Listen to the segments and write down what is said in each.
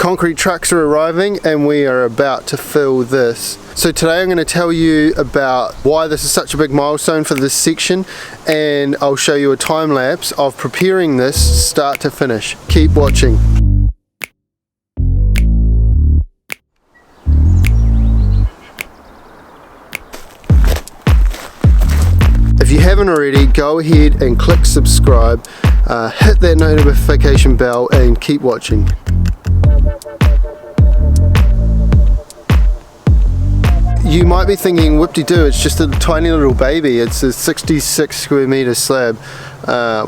concrete trucks are arriving and we are about to fill this. So today I'm going to tell you about why this is such a big milestone for this section, and I'll show you a time lapse of preparing this start to finish. Keep watching. If you haven't already, go ahead and click subscribe, hit that notification bell and keep watching. You might be thinking, whoop-de-doo, it's just a tiny little baby. It's a 66 square meter slab.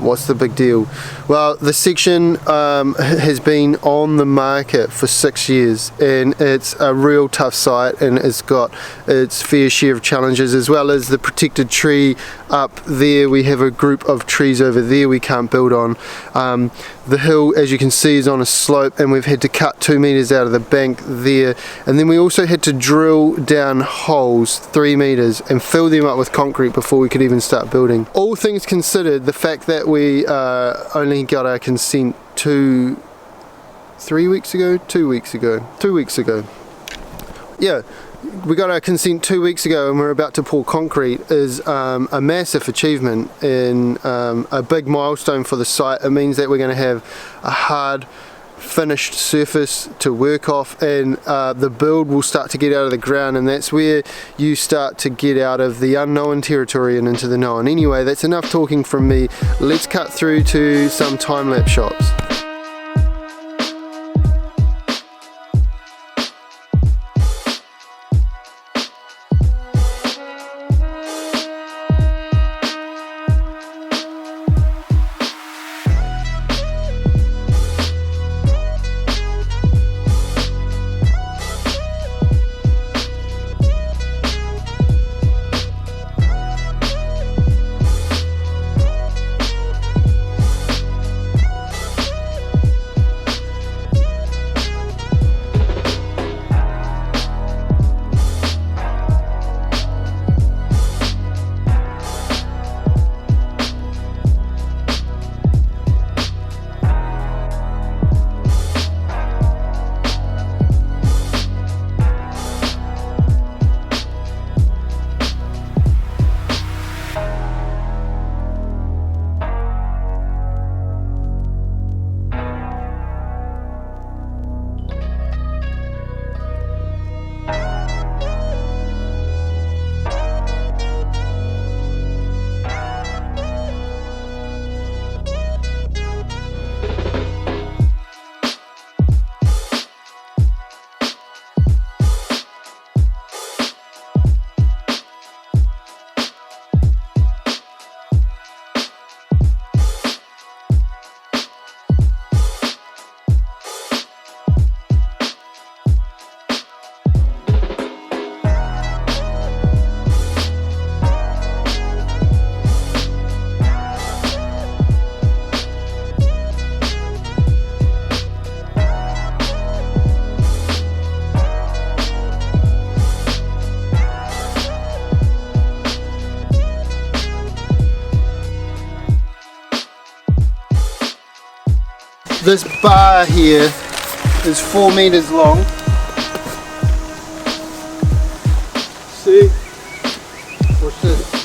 What's the big deal? Well, the section has been on the market for 6 years, and it's a real tough site, and it's got its fair share of challenges, as well as the protected tree up there. We have a group of trees over there we can't build on. The hill, as you can see, is on a slope, and we've had to cut 2 meters out of the bank there, and then we also had to drill down holes 3 meters and fill them up with concrete before we could even start building. All things considered, the fact that we only got our consent 2 weeks ago. Yeah, we got our consent 2 weeks ago and we're about to pour concrete is a massive achievement and a big milestone for the site. It means that we're going to have a hard finished surface to work off, and the build will start to get out of the ground, and that's where you start to get out of the unknown territory and into the known. Anyway, that's enough talking from me. Let's cut through to some time-lapse shots. This bar here is 4 meters long. See? Watch this.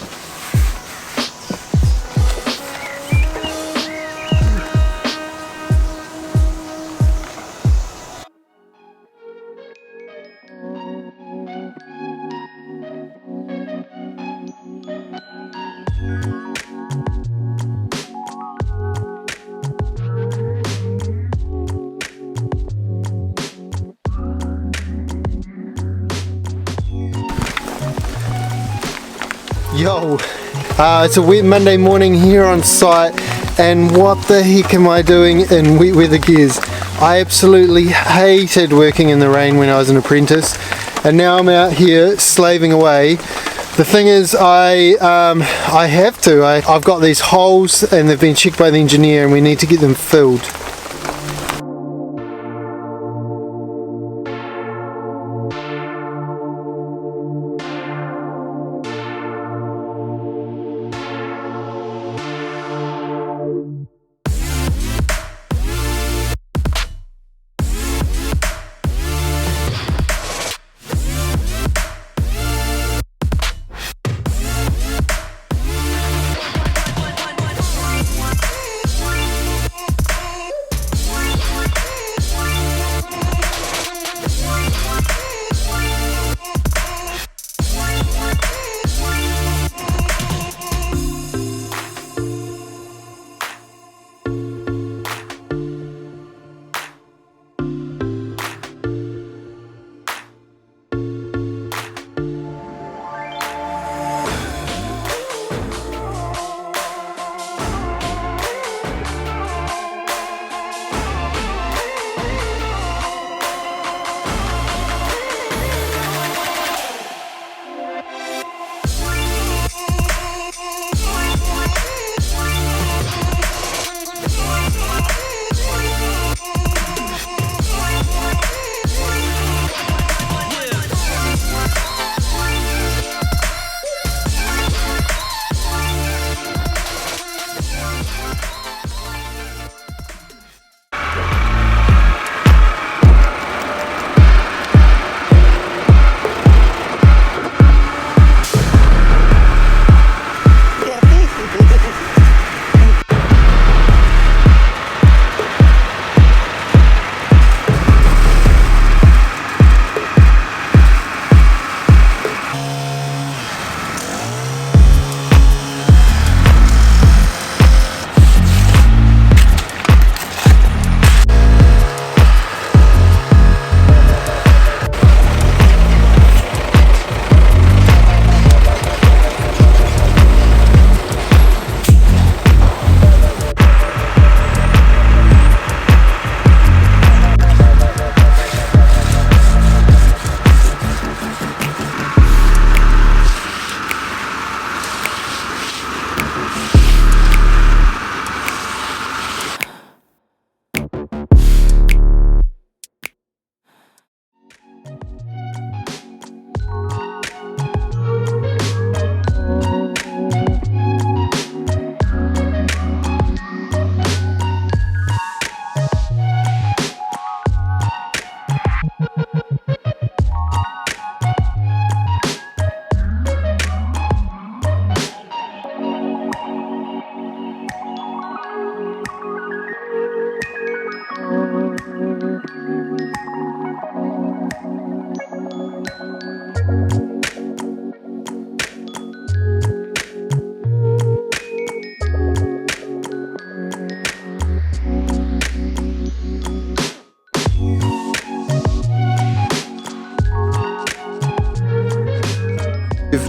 Yo, it's a wet Monday morning here on site, and what the heck am I doing in wet weather gears? I absolutely hated working in the rain when I was an apprentice, and now I'm out here slaving away. The thing is, I have to. I've got these holes and they've been checked by the engineer and we need to get them filled.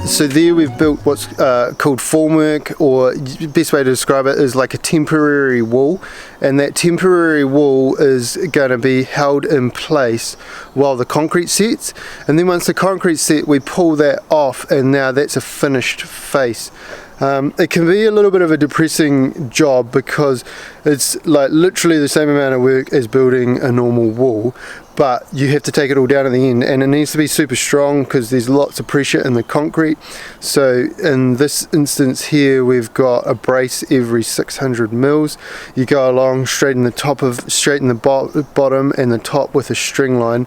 So there we've built what's called formwork, or the best way to describe it is like a temporary wall, and that temporary wall is going to be held in place while the concrete sets, and then once the concrete set we pull that off, and now that's a finished face. It can be a little bit of a depressing job because it's like literally the same amount of work as building a normal wall, but you have to take it all down at the end, and it needs to be super strong because there's lots of pressure in the concrete. So in this instance here we've got a brace every 600 mils. You go along, straighten the bottom and the top with a string line.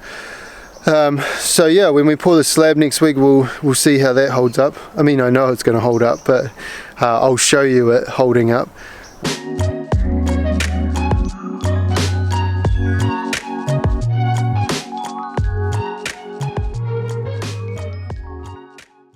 So yeah, when we pour the slab next week we'll see how that holds up. I mean, I know it's going to hold up, but I'll show you it holding up.